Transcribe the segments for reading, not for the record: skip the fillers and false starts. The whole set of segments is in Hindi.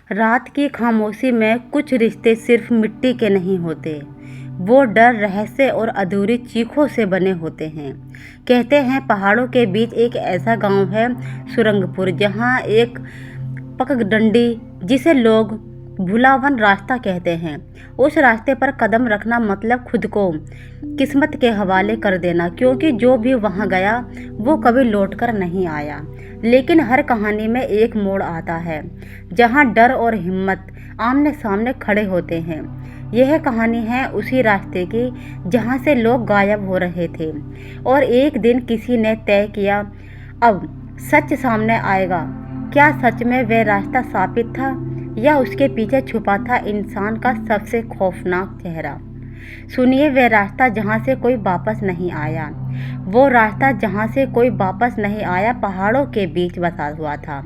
रात की खामोशी में कुछ रिश्ते सिर्फ मिट्टी के नहीं होते, वो डर, रहस्य और अधूरी चीखों से बने होते हैं। कहते हैं पहाड़ों के बीच एक ऐसा गांव है सुरंगपुर, जहां एक पगडंडी, जिसे लोग भुलावन रास्ता कहते हैं, उस रास्ते पर कदम रखना मतलब खुद को किस्मत के हवाले कर देना, क्योंकि जो भी वहां गया वो कभी लौटकर नहीं आया। लेकिन हर कहानी में एक मोड़ आता है जहां डर और हिम्मत आमने सामने खड़े होते हैं। यह कहानी है उसी रास्ते की जहां से लोग गायब हो रहे थे और एक दिन किसी ने तय किया अब सच सामने आएगा। क्या सच में वह रास्ता साबित था या उसके पीछे छुपा था इंसान का सबसे खौफनाक चेहरा? सुनिए, वह रास्ता जहाँ से कोई वापस नहीं आया। वो रास्ता जहाँ से कोई वापस नहीं आया पहाड़ों के बीच बसा हुआ था।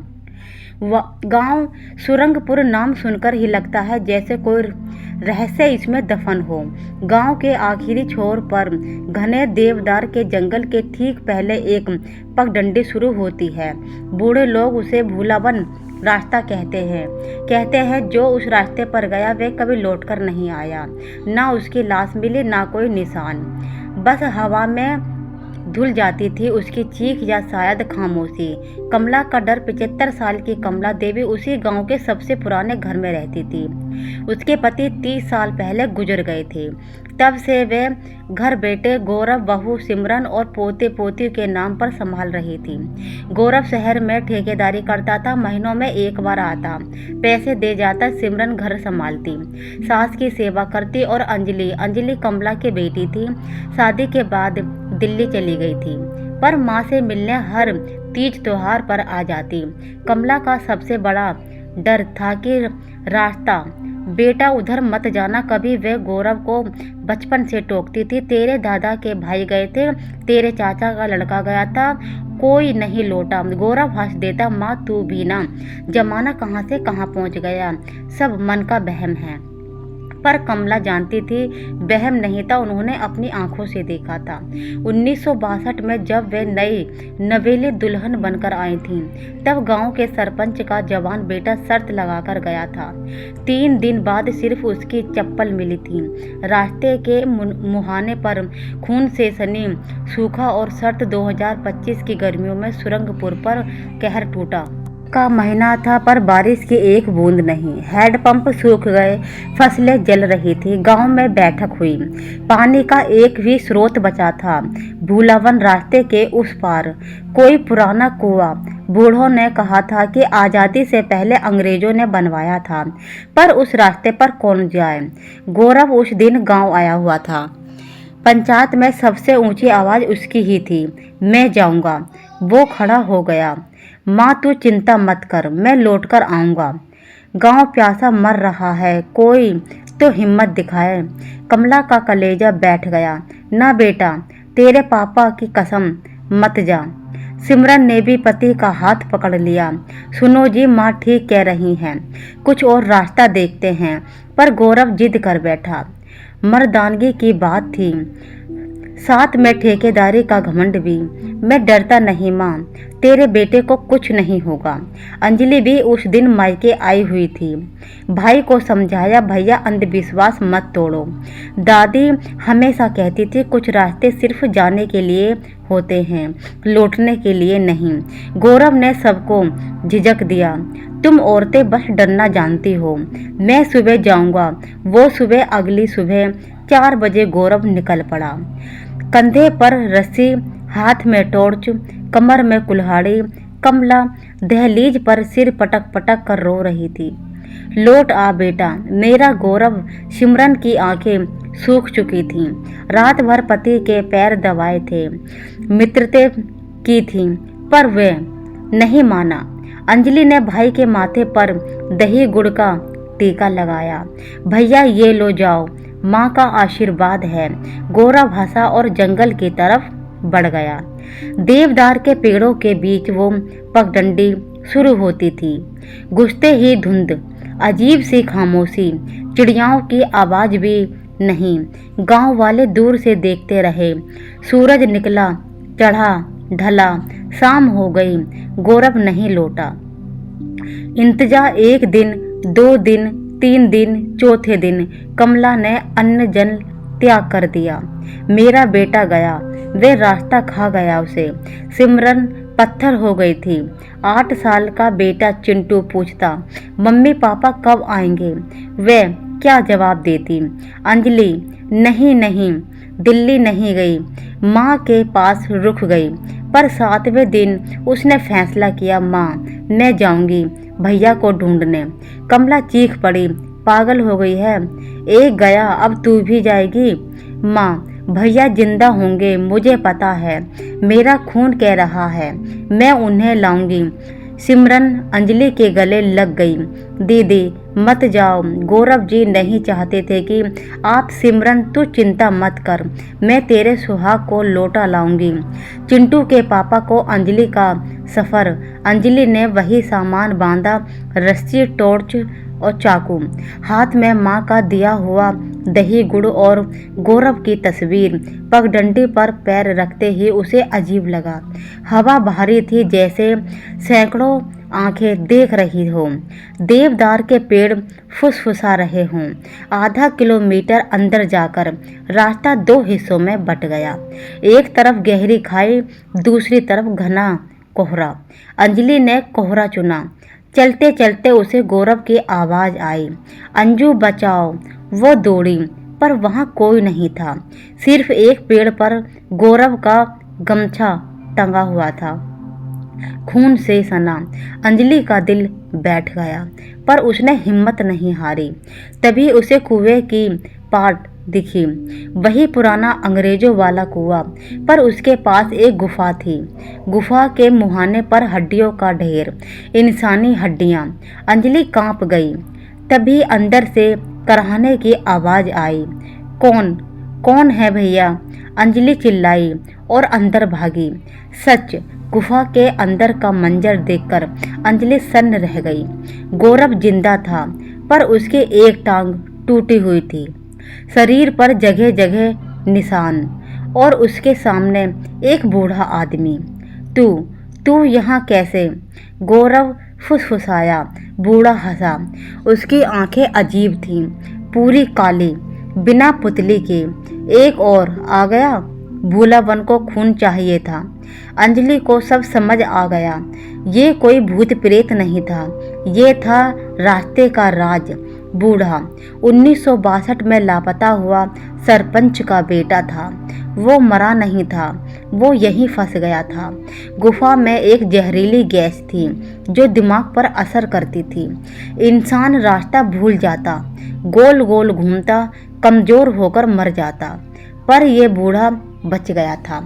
गांव सुरंगपुर नाम सुनकर ही लगता है जैसे कोई रहस्य इसमें दफन हो। गांव के आखिरी छोर पर घने देवदार के जंगल के ठीक पहले एक पगडंडी शुरू होती है। बूढ़े लोग उसे भुलावन रास्ता कहते हैं जो उस रास्ते पर गया वह कभी लौटकर नहीं आया। ना उसकी लाश मिली, ना कोई निशान, बस हवा में धुल जाती थी उसकी चीख या शायद खामोशी। कमला का डर 75 साल की कमला देवी उसी गांव के सबसे पुराने घर में रहती थी। उसके पति 30 साल पहले गुजर गए थे। तब से वे घर बेटे गौरव, बहू सिमरन और पोते पोती के नाम पर संभाल रही थी। गौरव शहर में ठेकेदारी करता था, महीनों में एक बार आता, पैसे दे जाता। सिमरन घर संभालती, सास की सेवा करती और अंजलि कमला की बेटी थी, शादी के बाद दिल्ली चली गई थी, पर माँ से मिलने हर तीज त्योहार पर आ जाती। कमला का सबसे बड़ा डर था कि रास्ता बेटा उधर मत जाना। कभी वे गौरव को बचपन से टोकती थी, तेरे दादा के भाई गए थे, तेरे चाचा का लड़का गया था, कोई नहीं लौटा। गौरव हंस देता, माँ तू भी ना, जमाना कहाँ से कहाँ पहुँच गया, सब मन का वहम है। पर कमला जानती थी वहम नहीं था, उन्होंने अपनी आंखों से देखा था। 1962 में जब वे नई नवेली दुल्हन बनकर आई थीं, तब गांव के सरपंच का जवान बेटा शर्त लगाकर गया था। 3 दिन बाद सिर्फ उसकी चप्पल मिली थी। रास्ते के मुहाने पर खून से सनी सूखा और शर्त 2025 की गर्मियों में सुरंगपुर पर कहर टूटा का महीना था, पर बारिश की एक बूंद नहीं। हैंडपंप सूख गए, फसलें जल रही थी। गांव में बैठक हुई, पानी का एक भी स्रोत बचा था। भुलावन रास्ते के उस पार कोई पुराना कुआं, बूढ़ों ने कहा था कि आज़ादी से पहले अंग्रेजों ने बनवाया था, पर उस रास्ते पर कौन जाए? गौरव उस दिन गांव आया हुआ था। पंचायत में सबसे ऊंची आवाज़ उसकी ही थी, मैं जाऊंगा। वो खड़ा हो गया, माँ तू चिंता मत कर, मैं लौटकर आऊँगा। गांव प्यासा मर रहा है, कोई तो हिम्मत दिखाए। कमला का कलेजा बैठ गया, ना बेटा, तेरे पापा की कसम मत जा। सिमरन ने भी पति का हाथ पकड़ लिया, सुनो जी, माँ ठीक कह रही हैं, कुछ और रास्ता देखते हैं। पर गौरव जिद कर बैठा। मर्दानगी की बात थी, साथ में ठेकेदारी का घमंड भी। मैं डरता नहीं माँ, तेरे बेटे को कुछ नहीं होगा। अंजलि भी उस दिन मायके आई हुई थी, भाई को समझाया, भैया अंधविश्वास मत तोड़ो। दादी हमेशा कहती थी कुछ रास्ते सिर्फ जाने के लिए होते हैं, लौटने के लिए नहीं। गौरव ने सबको झिझक दिया, तुम औरतें बस डरना जानती हो, मैं सुबह जाऊंगा। वो सुबह, अगली सुबह 4 बजे गौरव निकल पड़ा। कंधे पर रस्सी, हाथ में टॉर्च, कमर में कुल्हाड़ी। कमला दहलीज पर सिर पटक पटक कर रो रही थी, लौट आ बेटा मेरा गौरव। सिमरन की आंखें सूख चुकी थीं, रात भर पति के पैर दबाए थे, मित्रता की थी, पर वे नहीं माना। अंजलि ने भाई के माथे पर दही गुड़ का टीका लगाया, भैया ये लो जाओ, माँ का आशीर्वाद है। गौरव हंसा और जंगल की तरफ बढ़ गया। देवदार के पेड़ों के बीच वो पगडंडी शुरू होती थी। घुसते ही धुंध, अजीब सी खामोशी, चिड़ियाओं की आवाज़ भी नहीं। गांव वाले दूर से देखते रहे। सूरज निकला, चढ़ा, ढला, शाम हो गई, गौरव नहीं लौटा। इंतजार एक दिन 2 दिन, 3 दिन, चौथे दिन कमला ने अन्न जल त्याग कर दिया। मेरा बेटा गया, वे रास्ता खा गया उसे। सिमरन पत्थर हो गई थी। 8 साल का बेटा चिंटू पूछता, मम्मी पापा कब आएंगे? वे क्या जवाब देती? अंजलि, नहीं नहीं, दिल्ली नहीं गई, माँ के पास रुक गई। पर 7वें दिन उसने फैसला किया, माँ मैं जाऊंगी भैया को ढूंढने। कमला चीख पड़ी, पागल हो गई है? एक गया, अब तू भी जाएगी? माँ, भैया जिंदा होंगे मुझे पता है, मेरा खून कह रहा है, मैं उन्हें लाऊंगी। सिमरन अंजलि के गले लग गई। दीदी मत जाओ, गौरव जी नहीं चाहते थे कि आप। सिमरन तू चिंता मत कर, मैं तेरे सुहाग को लौटा लाऊंगी। चिंटू के पापा को अंजलि का सफ़र। अंजलि ने वही सामान बांधा, रस्सी, टॉर्च और चाकू। हाथ में माँ का दिया हुआ दही गुड़ और गौरव की तस्वीर। पगडंडी पर पैर रखते ही उसे अजीब लगा। हवा भारी थी, जैसे सैकड़ों आंखें देख रही हो। देवदार के पेड़ फुसफुसा रहे हों। आधा किलोमीटर अंदर जाकर रास्ता 2 हिस्सों में बट गया। एक तरफ गहरी खाई, दूसरी तरफ घना कोहरा। अंजलि ने कोहरा चुना। चलते चलते उसे गौरव की आवाज़ आई, अंजू बचाओ। वो दौड़ी, पर वहाँ कोई नहीं था। सिर्फ एक पेड़ पर गौरव का गमछा टंगा हुआ था, खून से सना। अंजलि का दिल बैठ गया, पर उसने हिम्मत नहीं हारी। तभी उसे कुएं की पाट दिखी, वही पुराना अंग्रेजों वाला कुआं, पर उसके पास एक गुफा थी। गुफा के मुहाने पर हड्डियों का ढेर, इंसानी हड्डियां। अंजलि कांप गई। तभी अंदर से कराहने की आवाज़ आई, कौन कौन है भैया? अंजलि चिल्लाई और अंदर भागी। सच, गुफा के अंदर का मंजर देखकर अंजलि सन्न रह गई। गौरव जिंदा था, पर उसकी एक टांग टूटी हुई थी, शरीर पर जगह जगह निशान, और उसके सामने एक बूढ़ा आदमी। तू तू यहाँ कैसे? गौरव फुसफुसाया। बूढ़ा हंसा। उसकी आंखें अजीब थीं, पूरी काली, बिना पुतली के। एक और आ गया? भूलावन को खून चाहिए था। अंजलि को सब समझ आ गया। ये कोई भूत प्रेत नहीं था, ये था रास्ते का राज। बूढ़ा 1962 में लापता हुआ सरपंच का बेटा था। वो मरा नहीं था, वो यहीं फंस गया था। गुफा में एक जहरीली गैस थी जो दिमाग पर असर करती थी। इंसान रास्ता भूल जाता, गोल गोल घूमता, कमज़ोर होकर मर जाता। पर यह बूढ़ा बच गया था,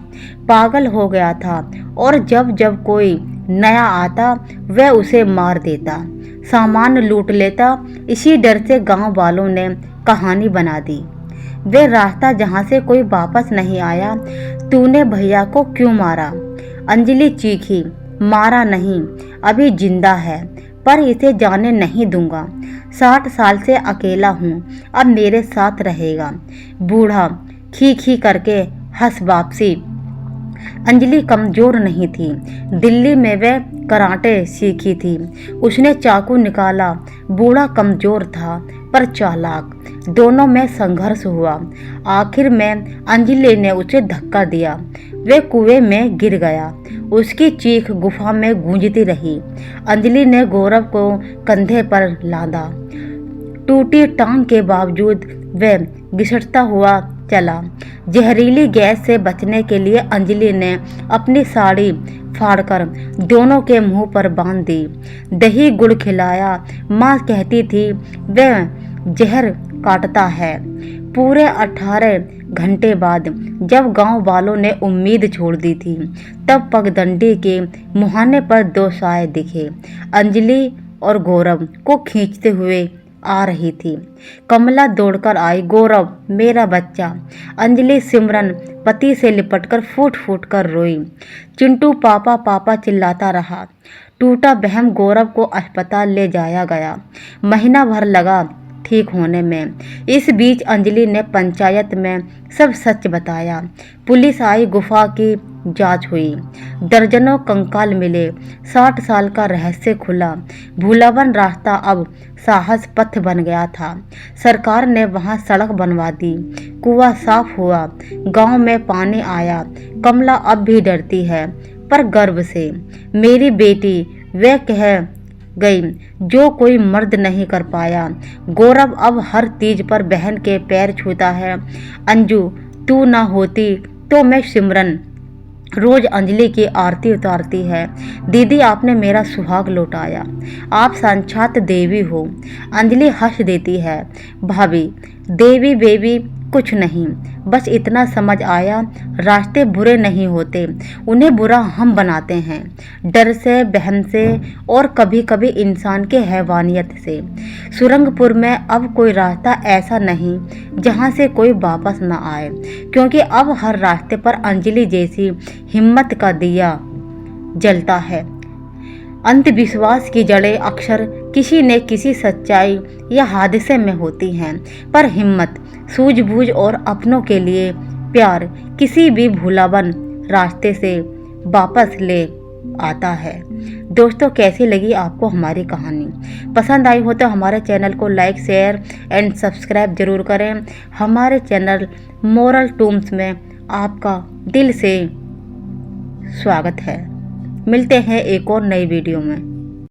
पागल हो गया था, और जब जब कोई नया आता वह उसे मार देता, सामान लूट लेता। इसी डर से गांव वालों ने कहानी बना दी। वे रास्ता जहां से कोई वापस नहीं आया। तूने भैया को क्यों मारा? अंजलि चीखी। मारा नहीं, अभी जिंदा है, पर इसे जाने नहीं दूंगा। 60 साल से अकेला हूँ, अब मेरे साथ रहेगा। बूढ़ा खी खी करके हंस वापसी। अंजलि कमज़ोर नहीं थी, दिल्ली में वह कराटे सीखी थी। उसने चाकू निकाला। बूढ़ा कमज़ोर था पर चालाक। दोनों में संघर्ष हुआ। आखिर में अंजलि ने उसे धक्का दिया। वह कुएं में गिर गया। उसकी चीख गुफा में गूंजती रही। अंजलि ने गौरव को कंधे पर लादा। टूटी टांग के बावजूद वह घिसटता हुआ चला। जहरीली गैस से बचने के लिए अंजलि ने अपनी साड़ी फाड़कर दोनों के मुंह पर बांध दी। दही गुड़ खिलाया। माँ कहती थी वह जहर काटता है। पूरे 18 घंटे बाद जब गांव वालों ने उम्मीद छोड़ दी थी, तब पगडंडी के मुहाने पर 2 साए दिखे। अंजलि और गौरव को खींचते हुए आ रही थी। कमला दौड़कर आई। गौरव, मेरा बच्चा। अंजलि सिमरन पति से लिपटकर फूट फूट कर रोई। चिंटू पापा पापा चिल्लाता रहा। टूटा बहम गौरव को अस्पताल ले जाया गया। महीना भर लगा ठीक होने में। इस बीच अंजलि ने पंचायत में सब सच बताया। पुलिस आई, गुफा की जांच हुई, दर्जनों कंकाल मिले, 60 साल का रहस्य खुला। भूलावन रास्ता अब साहस पथ बन गया था। सरकार ने वहां सड़क बनवा दी, कुआं साफ हुआ, गांव में पानी आया। कमला अब भी डरती है, पर गर्व से। मेरी बेटी, वह कह गई जो कोई मर्द नहीं कर पाया। गौरव अब हर तीज पर बहन के पैर छूता है। अंजू, तू ना होती तो मैं सिमरन रोज अंजलि की आरती उतारती है। दीदी, आपने मेरा सुहाग लौटाया, आप साक्षात देवी हो। अंजलि हंस देती है। भाभी, देवी बेबी कुछ नहीं, बस इतना समझ आया, रास्ते बुरे नहीं होते, उन्हें बुरा हम बनाते हैं, डर से, बहम से और कभी कभी इंसान के हैवानियत से। सुरंगपुर में अब कोई रास्ता ऐसा नहीं जहां से कोई वापस न आए, क्योंकि अब हर रास्ते पर अंजलि जैसी हिम्मत का दिया जलता है। अंधविश्वास की जड़ें अक्सर किसी न किसी सच्चाई या हादसे में होती हैं, पर हिम्मत, सूझबूझ और अपनों के लिए प्यार किसी भी भूलावन रास्ते से वापस ले आता है। दोस्तों, कैसी लगी आपको हमारी कहानी? पसंद आई हो तो हमारे चैनल को लाइक, शेयर एंड सब्सक्राइब जरूर करें। हमारे चैनल मोरल टूम्स में आपका दिल से स्वागत है। मिलते हैं एक और नई वीडियो में।